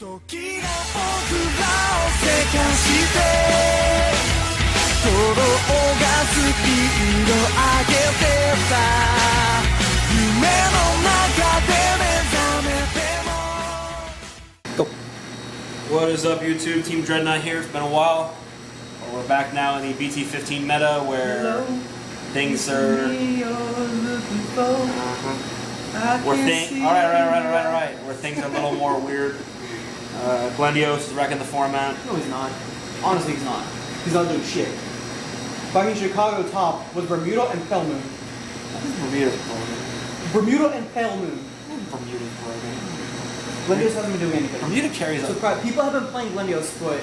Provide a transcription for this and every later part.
What is up, YouTube? Team Dreadnought here. It's been a while. We're back now in the BT15 meta where things are. Alright. Where things are a little more weird. Glendios is wrecking the format. No, he's not. Honestly, he's not. He's not doing shit. Fucking Chicago top with Bermuda and Pale Moon. Bermuda's broken. Bermuda and Pale Moon. Bermuda's broken. Glendios hasn't been doing anything. Bermuda carries up. So people have been playing Glendios, but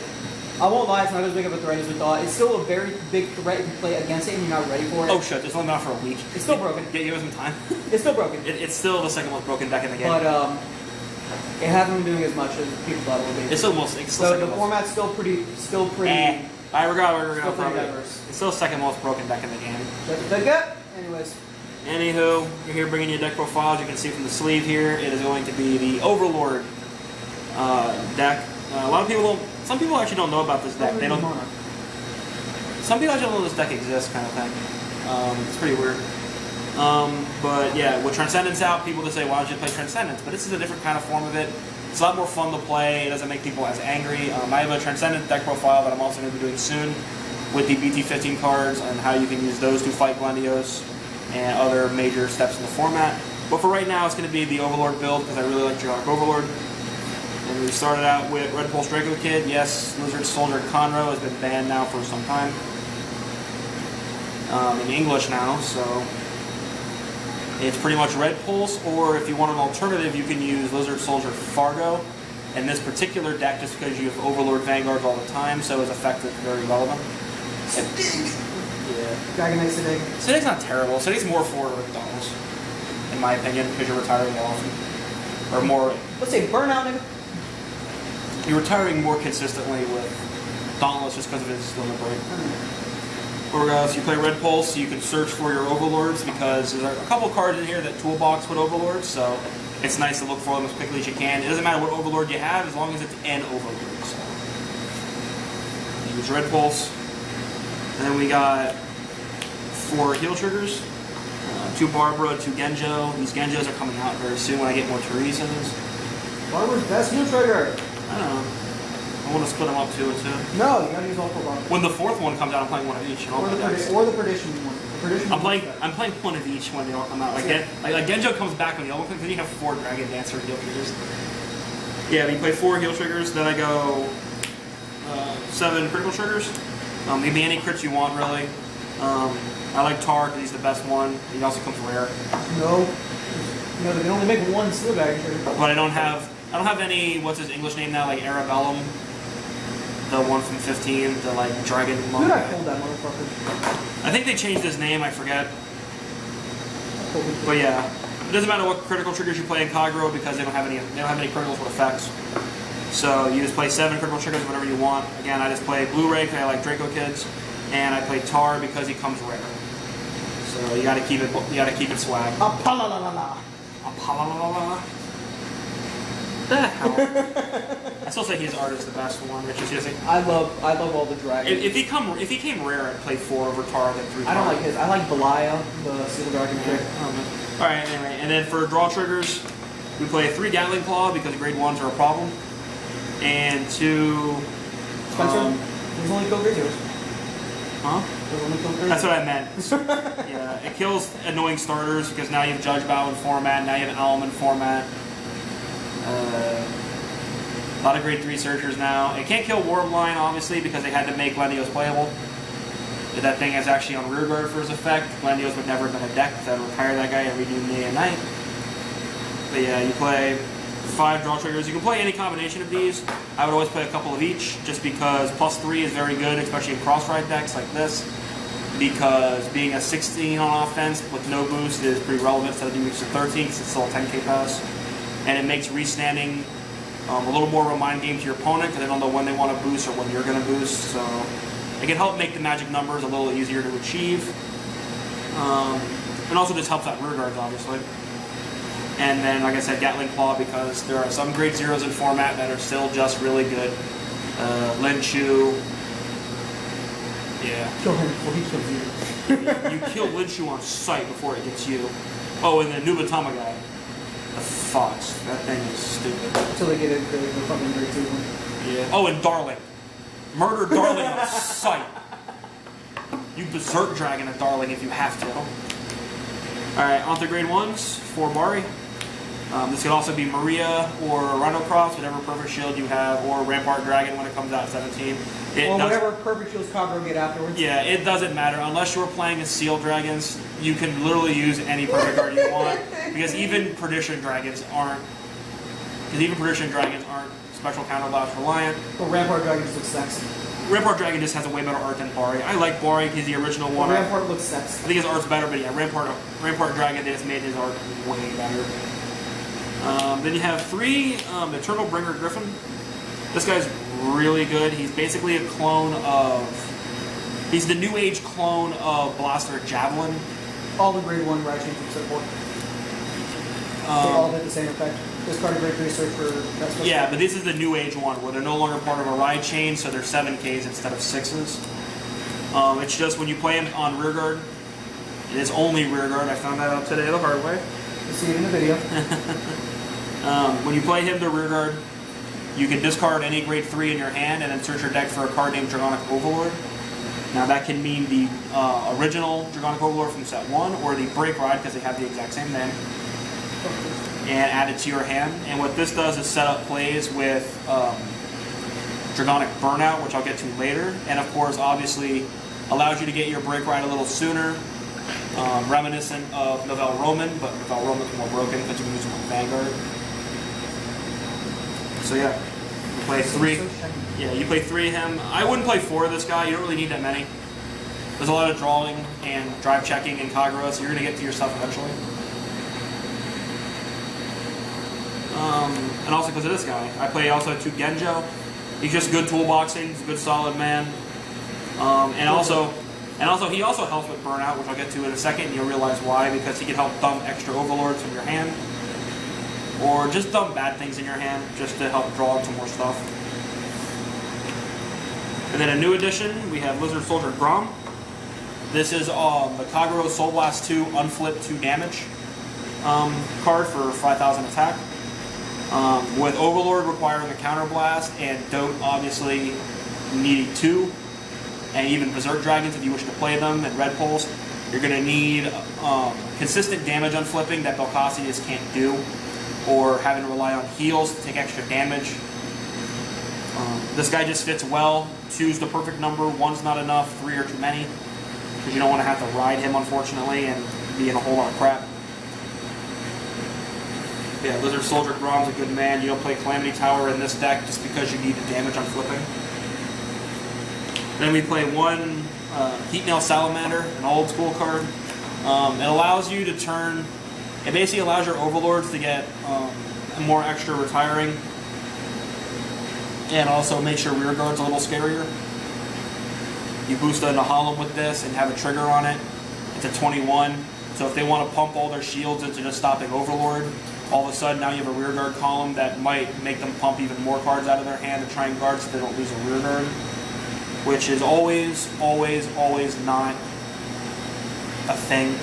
I won't lie, it's not as big of a threat as we thought. It's still a very big threat if you play against it and you're not ready for it. Oh shit, it's only been out for a week. It's still broken. Give it some time. It's still broken. It's still the second most broken deck in the game. But it hasn't been doing as much as people thought it would be. It's almost. So the format's still pretty. Alright, we're going diverse. It's still the second most broken deck in the game. Anyways. Anywho, we're here bringing you deck profiles. You can see from the sleeve here, it is going to be the Overlord deck. A lot of people don't. Some people actually don't know about this deck. They don't. Some people actually don't know this deck exists, kind of thing. It's pretty weird. But yeah, with Transcendence out, people just say, "Why don't you play Transcendence?" But this is a different kind of form of it. It's a lot more fun to play. It doesn't make people as angry. I have a Transcendence deck profile that I'm also going to be doing soon with the BT15 cards and how you can use those to fight Glendios and other major steps in the format. But for right now, it's going to be the Overlord build because I really like Dragonic Overlord. And we started out with Red Pulse Draco Kid. Yes, Lizard Soldier Conroe has been banned now for some time. In English now, so it's pretty much Red Pulse, or if you want an alternative, you can use Lizard Soldier Fargo. And this particular deck, just because you have Overlord Vanguards all the time, so is effective, very relevant. Siddig! Yeah. Dragonic Siddig. Siddig's not terrible. Siddig's more for Dauntless, in my opinion, because you're retiring more often. Or more. Let's say burnout, nigga. You're retiring more consistently with Dauntless just because of his limit break. Or if you play Red Pulse, you can search for your Overlords because there's a couple cards in here that toolbox with Overlords, so it's nice to look for them as quickly as you can. It doesn't matter what Overlord you have as long as it's an Overlord. So use Red Pulse. And then we got 4 heal triggers. 2 Barbara, 2 Genjo. These Genjos are coming out very soon when I get more Teresa's. Barbara's best heal trigger. I don't know. I want to split them up 2 and 2. No, you gotta use all 4 Barbara. When the 4th one comes out, I'm playing one of each. Or the Perdition one. I'm playing one of each when they all come out. Like Genjo comes back when the other one comes, then you have 4 Dragon Dancer heal triggers. Yeah, you play 4 heal triggers, then I go 7 critical triggers. It can be any crits you want, really. I like Tar because he's the best one. He also comes rare. No, they can only make 1 Steel Dragon trigger. But I don't have any. What's his English name now? Like Arabellum, the one from 15, the like dragon monk. Dude, I pulled that motherfucker. I think they changed his name. I forget. But yeah, it doesn't matter what critical triggers you play in Kagura because they don't have any criticals with effects. So you just play 7 critical triggers, whatever you want. Again, I just play Blu-ray because I like Draco Kids, and I play Tar because he comes rare. So you gotta keep it. You gotta keep it swag. Apalalala. The hell? I still say his art is the best one, which is just. I love all the dragons. If he came rare, I'd play 4 over Tar than 3. I don't like his. I like Belaya, the Steel Dragon trick. All right, anyway, and then for draw triggers, we play 3 Gatling Claw because grade 1s are a problem, and 2. Spencer, there's only kill grade 2s. Huh? There's only kill grade. That's what I meant. Yeah, it kills annoying starters because now you have Judge Bow in format, now you have Alum in format. A lot of grade 3 searchers now. It can't kill Warbline, obviously, because they had to make Glendios playable. If that thing is actually on rear guard for his effect, Glendios would never have been a deck because I would retire that guy every day and night. But yeah, you play 5 draw triggers. You can play any combination of these. I would always play a couple of each, just because +3 is very good, especially in cross-ride decks like this. Because being a 16 on offense with no boost is pretty relevant instead of doing 13 because it's still a 10k pass. And it makes restanding a little more of a mind game to your opponent because they don't know when they want to boost or when you're going to boost. So it can help make the magic numbers a little easier to achieve. And also just helps out rear guards, obviously. And then, like I said, Gatling Claw, because there are some grade 0s in format that are still just really good. Lin Chu. Yeah. Kill him before he kills you. You kill Lin Chu on sight before it gets you. Oh, and the Nubatama guy. The Fox. That thing is stupid. Until they get it, the fucking grade 2 one. Yeah. Oh, and Darling. Murder Darling on sight. You berserk dragon a Darling if you have to. Alright, on to grade 1s for Bari. This could also be Maria or Rhino Cross, whatever perfect shield you have, or Rampart Dragon when it comes out at 17. Or whatever perfect shields Kagura get afterwards. Yeah, it doesn't matter. Unless you're playing as Seal Dragons, you can literally use any perfect card you want. Because even Perdition Dragons aren't special counterblast reliant. But Rampart Dragon just looks sexy. Rampart Dragon just has a way better art than Bari. I like Bari, he's the original one. Rampart looks sexy. I think his art's better, but yeah, Rampart Dragon, they just made his art way better. Then you have 3 Eternal Bringer Griffin. This guy's really good. He's basically a clone of... He's the New Age clone of Blaster Javelin. All the grade 1 right chains except 4. They all hit the same effect. This card of grade 3 search for... Yeah, but this is the New Age one, where they're no longer part of a ride chain, so they're 7Ks instead of 6s. It's just when you play him on rearguard, it is only rearguard. I found that out today the hard way. You see it in the video. When you play him to rearguard, you can discard any grade 3 in your hand and then search your deck for a card named Dragonic Overlord. Now that can mean the original Dragonic Overlord from set 1 or the Break Ride, because they have the exact same name, and add it to your hand. And what this does is set up plays with Dragonic Burnout, which I'll get to later, and of course obviously allows you to get your Break Ride a little sooner. Reminiscent of Novell Roman, but Novell Roman's more broken because you can use him on Vanguard. So yeah, you play 3. Yeah, you play 3 of him. I wouldn't play 4 of this guy. You don't really need that many. There's a lot of drawing and drive checking in Kagura, so you're going to get to your stuff eventually. And also because of this guy, I play also 2 Genjo. He's just good toolboxing. He's a good solid man. And also he also helps with Burnout, which I'll get to in a second, and you'll realize why, because he can help dump extra Overlords from your hand. Or just dump bad things in your hand, just to help draw into more stuff. And then a new addition, we have Lizard Soldier Grom. This is the Kagura Soul Blast 2 Unflip 2 damage card for 5,000 attack. With Overlord requiring a counterblast, and Dote obviously needing 2. And even Berserk Dragons if you wish to play them, and Red Pulse, you're going to need consistent damage on flipping that Belkasi just can't do, or having to rely on heals to take extra damage. This guy just fits well. 2's the perfect number, 1's not enough, 3 are too many, because you don't want to have to ride him, unfortunately, and be in a whole lot of crap. Yeah, Lizard Soldier Grom's a good man. You don't play Calamity Tower in this deck just because you need the damage on flipping. Then we play 1 Heat Nail Salamander, an old school card. It allows you to turn... It basically allows your Overlords to get more extra retiring. And also makes your rear guards a little scarier. You boost into Holland with this and have a trigger on it. It's a 21. So if they want to pump all their shields into just stopping Overlord, all of a sudden now you have a rear guard column that might make them pump even more cards out of their hand to try and guard so they don't lose a rear guard. Which is always, always, always not a thing.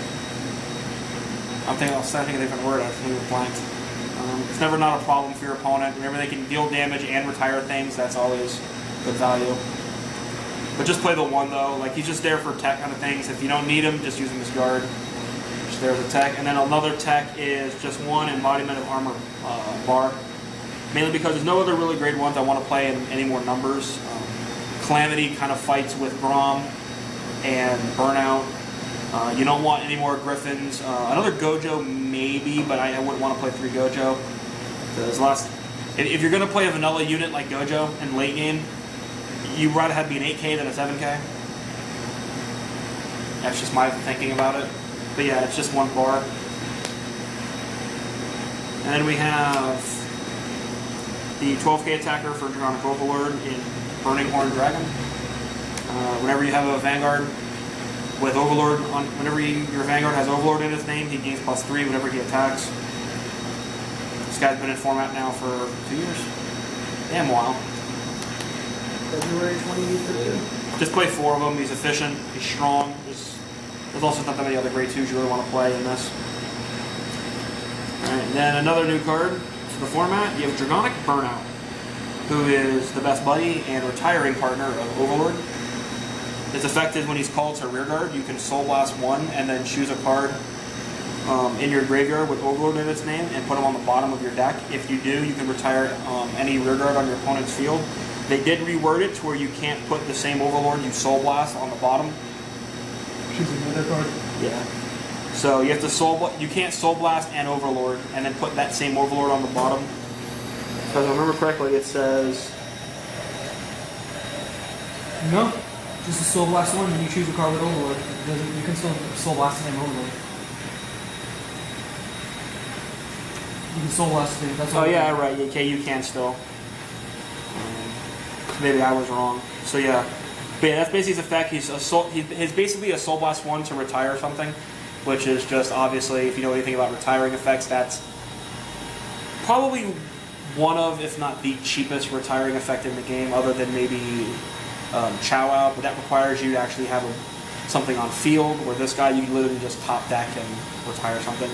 I was thinking of a different word, I think it blanked. It's never not a problem for your opponent. Whenever they can deal damage and retire things, that's always good value. But just play the 1 though, like he's just there for tech kind of things. If you don't need him, just use him as guard. Just there as a tech. And then another tech is just 1 Embodiment of Armor bar. Mainly because there's no other really grade 1s I want to play in any more numbers. Calamity kind of fights with Grom and Burnout. You don't want any more Griffins. Another Gojo maybe, but I wouldn't want to play 3 Gojo. If you're going to play a vanilla unit like Gojo in late game, you'd rather have it be an 8K than a 7K. That's just my thinking about it. But yeah, it's just 1 bar. And then we have the 12K attacker for Dragonic Overlord in Burning Horn Dragon. Whenever you have a Vanguard with Overlord, whenever your Vanguard has Overlord in his name, he gains +3 whenever he attacks. This guy's been in format now for 2 years. Damn while. February 2015. Just play 4 of them. He's efficient. He's strong. There's also not that many other grade 2s you really want to play in this. Alright, and then another new card for the format. You have Dragonic Burnout, who is the best buddy and retiring partner of Overlord. His effect is when he's called to rearguard, you can Soul Blast 1 and then choose a card in your graveyard with Overlord in its name and put them on the bottom of your deck. If you do, you can retire any rearguard on your opponent's field. They did reword it to where you can't put the same Overlord you Soul Blast on the bottom. Choose another card. Yeah. So you have to you can't Soul Blast and Overlord and then put that same Overlord on the bottom. If I remember correctly, it says no. Just a Soul Blast 1 and you choose a card with Overlord. You can still Soul Blast the same Overlord. You can Soul Blast the same. That's oh yeah, right. Okay, you can still. Maybe I was wrong. So yeah. But yeah, that's basically his effect. He's basically a Soul Blast 1 to retire something, which is just obviously, if you know anything about retiring effects, that's probably one of, if not the cheapest retiring effect in the game, other than maybe Chow Out, but that requires you to actually have something on field, where this guy, you literally just top deck and retire something.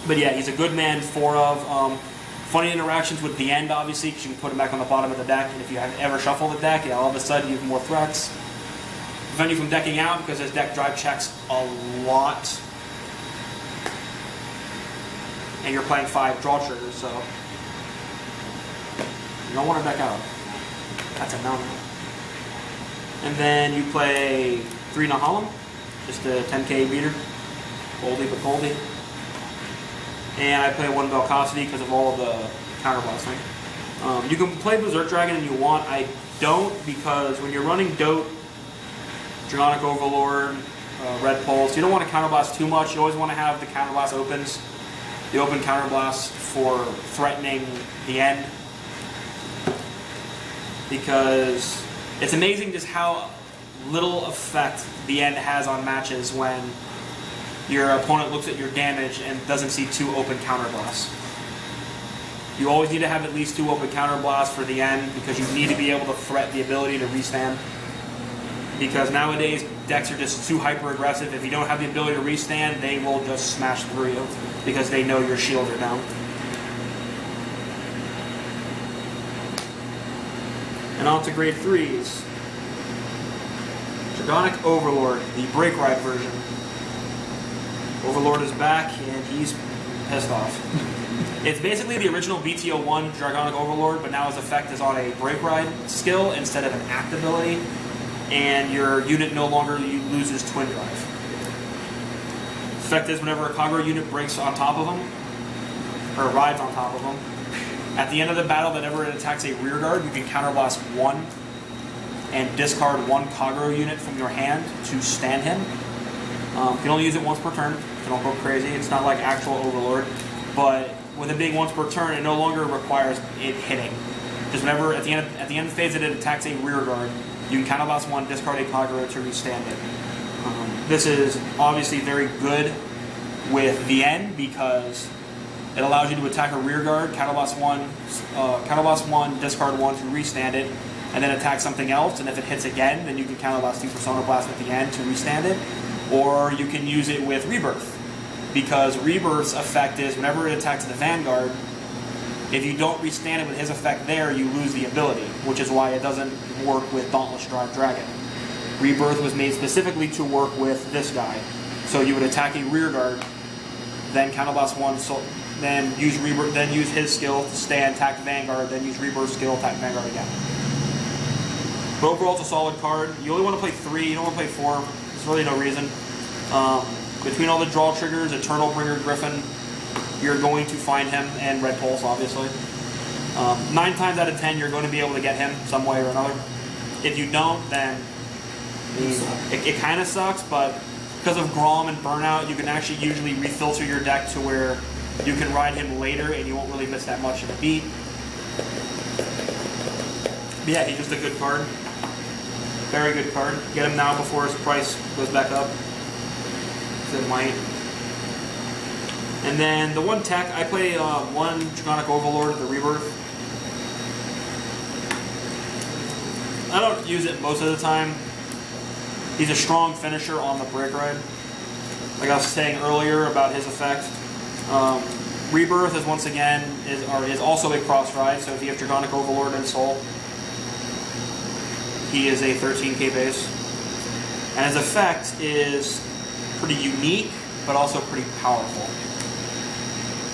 But yeah, he's a good man, 4 of. Funny interactions with the end, obviously, because you can put him back on the bottom of the deck, and if you have ever shuffle the deck, all of a sudden you have more threats. Prevent you from decking out, because his deck drive checks a lot. And you're playing 5 draw triggers, so you don't want to deck out. That's a no-no. And then you play 3 Nahalem, just a 10k beater. Oldie but goldie. And I play 1 Velocity because of all of the counterblasting. You can play Berserk Dragon if you want. I don't, because when you're running Dote, Dragonic Overlord, Red Pulse, you don't want to counterblast too much. You always want to have the counterblast opens. The open counterblast for threatening the end. Because it's amazing just how little effect the end has on matches when your opponent looks at your damage and doesn't see 2 open counterblasts. You always need to have at least 2 open counterblasts for the end, because you need to be able to threat the ability to restand. Because nowadays, decks are just too hyper-aggressive. If you don't have the ability to restand, they will just smash through you, because they know your shields are down. And on to grade 3s. Dragonic Overlord, the Break Ride version. Overlord is back, and he's pissed off. It's basically the original BTO1 Dragonic Overlord, but now his effect is on a Break Ride skill instead of an act ability, and your unit no longer loses Twin Drive. Effect is whenever a Kagura unit breaks on top of him, or rides on top of him, at the end of the battle, whenever it attacks a rearguard, you can counterblast 1 and discard 1 Kagura unit from your hand to stand him. You can only use it once per turn, so don't go crazy. It's not like actual Overlord, but with it being once per turn, it no longer requires it hitting. Just whenever, at the end of the phase that it attacks a rearguard, you can counterblast 1, discard a Kagura to restand it. This is obviously very good with the end, because it allows you to attack a rearguard, counterblast 1, discard 1 to restand it, and then attack something else, and if it hits again, then you can counterblast 2 Persona Blast at the end to restand it. Or you can use it with Rebirth, because Rebirth's effect is whenever it attacks the Vanguard, if you don't restand it with his effect there, you lose the ability, which is why it doesn't work with Dauntless Dragon. Rebirth was made specifically to work with this guy. So you would attack a rearguard, then counterblast 1, then use Rebirth, then use his skill to stand, attack Vanguard, then use Rebirth's skill, attack Vanguard again. But overall, it's a solid card. You only want to play 3, you don't want to play 4. There's really no reason. Between all the draw triggers, Eternal Bringer, Griffin, you're going to find him, and Red Pulse, obviously. 9 times out of 10, you're going to be able to get him some way or another. If you don't, then it kind of sucks, but because of Grom and Burnout, you can actually usually refilter your deck to where you can ride him later, and you won't really miss that much of a beat. But yeah, he's just a good card. Very good card. Get him now before his price goes back up. It might. And then the one tech, I play one Dragonic Overlord, the Rebirth. I don't use it most of the time. He's a strong finisher on the break ride. Like I was saying earlier about his effect. Rebirth is once again is also a cross ride, so if you have Dragonic Overlord and Soul, he is a 13k base. And his effect is pretty unique, but also pretty powerful.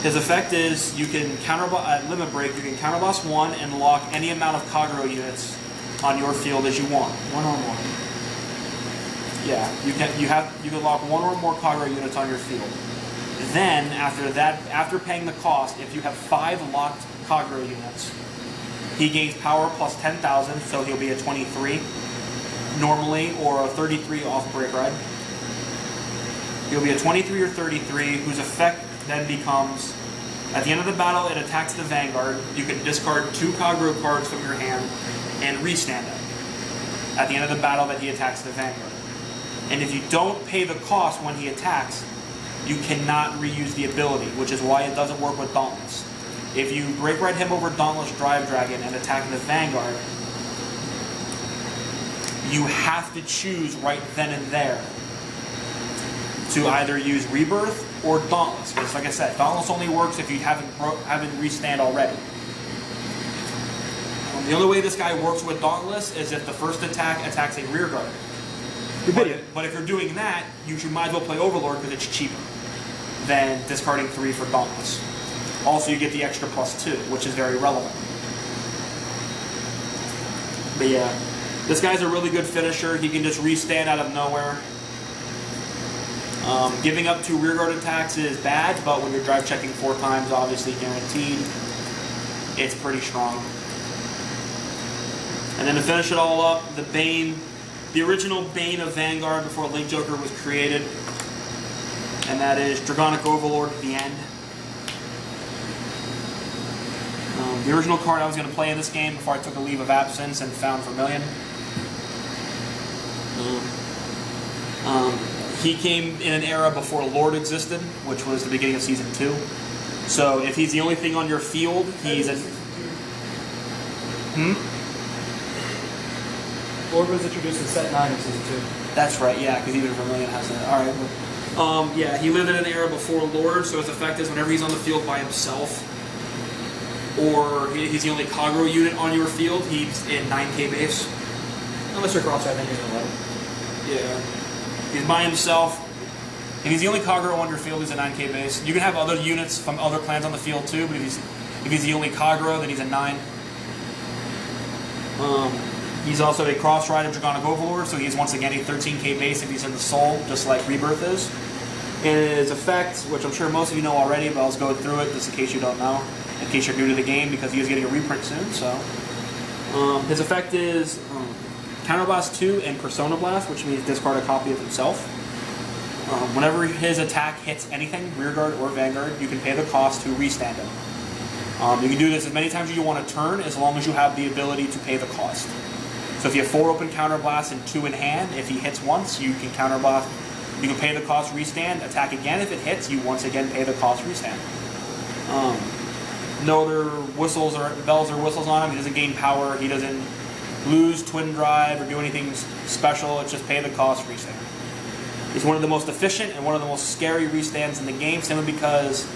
His effect is you can at Limit Break, you can counterboss 1 and lock any amount of Kagura units on your field as you want. One on one. Yeah, you can lock 1 or more Kagura units on your field. Then after paying the cost, if you have 5 locked Kagura units, he gains power plus 10,000, so he'll be a 23 normally, or a 33 off break ride. He'll be a 23 or 33, whose effect then becomes, at the end of the battle, it attacks the Vanguard. You can discard 2 Kagura cards from your hand and restand it at the end of the battle that he attacks the Vanguard. And if you don't pay the cost when he attacks, you cannot reuse the ability, which is why it doesn't work with Dauntless. If you break ride him over Dauntless Drive Dragon and attack the Vanguard, you have to choose right then and there to either use Rebirth or Dauntless. Because like I said, Dauntless only works if you haven't restand already. The only way this guy works with Dauntless is if the first attack attacks a rear guard. But if you're doing that, you might as well play Overlord because it's cheaper than discarding 3 for Dauntless. Also, you get the extra +2, which is very relevant. But yeah, this guy's a really good finisher. He can just restand out of nowhere. Giving up 2 rearguard attacks is bad, but when you're drive checking 4 times, obviously guaranteed, it's pretty strong. And then to finish it all up, the Bane, the original Bane of Vanguard before Link Joker was created, and that is Dragonic Overlord at the end. The original card I was going to play in this game before I took a leave of absence and found Vermilion. He came in an era before Lord existed, which was the beginning of Season 2. So if he's the only thing on your field, he's a... Lord was introduced in set 9 of Season 2. That's right, yeah, because even Vermilion has that. Alright, well, yeah, he lived in an era before Lord, so his effect is whenever he's on the field by himself, or he's the only Kagura unit on your field, he's in 9k base. Unless you're cross-eyed, then you're going to Yeah. He's by himself. If he's the only Kagura on your field, he's a 9k base. You can have other units from other clans on the field too, but if he's the only Kagura, then he's a 9. He's also a cross ride of Dragonic Overlord, so he's once again a 13k base if he's in the Soul, just like Rebirth is. And his effect, which I'm sure most of you know already, but I'll just go through it just in case you don't know, in case you're new to the game, because he is getting a reprint soon. So his effect is Counterblast 2 and Persona Blast, which means discard a copy of himself. Whenever his attack hits anything, rearguard or vanguard, you can pay the cost to restand him. You can do this as many times as you want to turn, as long as you have the ability to pay the cost. So if you have 4 open counterblasts and 2 in hand, if he hits once, you can counterblast. You can pay the cost, restand, attack again. If it hits, you once again pay the cost, restand. No other whistles or bells or whistles on him. He doesn't gain power. He doesn't lose twin drive or do anything special. It's just pay the cost, restand. He's one of the most efficient and one of the most scary restands in the game, simply because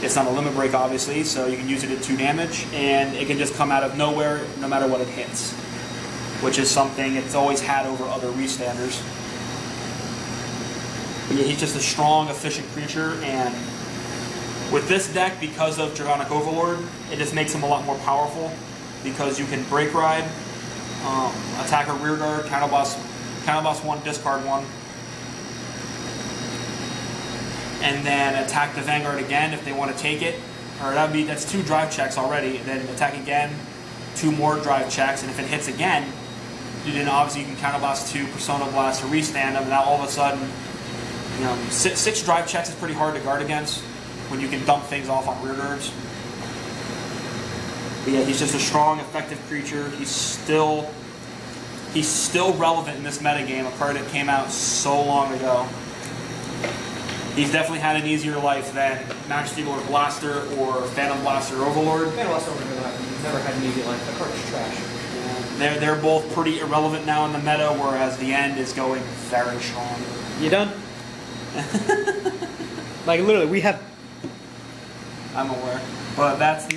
it's not a limit break, obviously, so you can use it at 2 damage, and it can just come out of nowhere no matter what it hits, which is something it's always had over other restanders. But yeah, he's just a strong, efficient creature, and with this deck, because of Dragonic Overlord, it just makes him a lot more powerful, because you can break ride, attack a rear guard, counterblast 1, discard 1, and then attack the Vanguard again if they want to take it. Or that's 2 drive checks already, and then attack again, 2 more drive checks, and if it hits again, then obviously you can counterblast 2, Persona Blast, or restand them, and now all of a sudden, 6 drive checks is pretty hard to guard against when you can dump things off on rear guards. But yeah, he's just a strong, effective creature. He's still relevant in this metagame, a card that came out so long ago. He's definitely had an easier life than Majesty Lord Blaster or Phantom Blaster Overlord. Man, lost over never had an easy life. That card's trash. They're both pretty irrelevant now in the meta, whereas the end is going very strong. You done? Like literally, we have. I'm aware, but that's the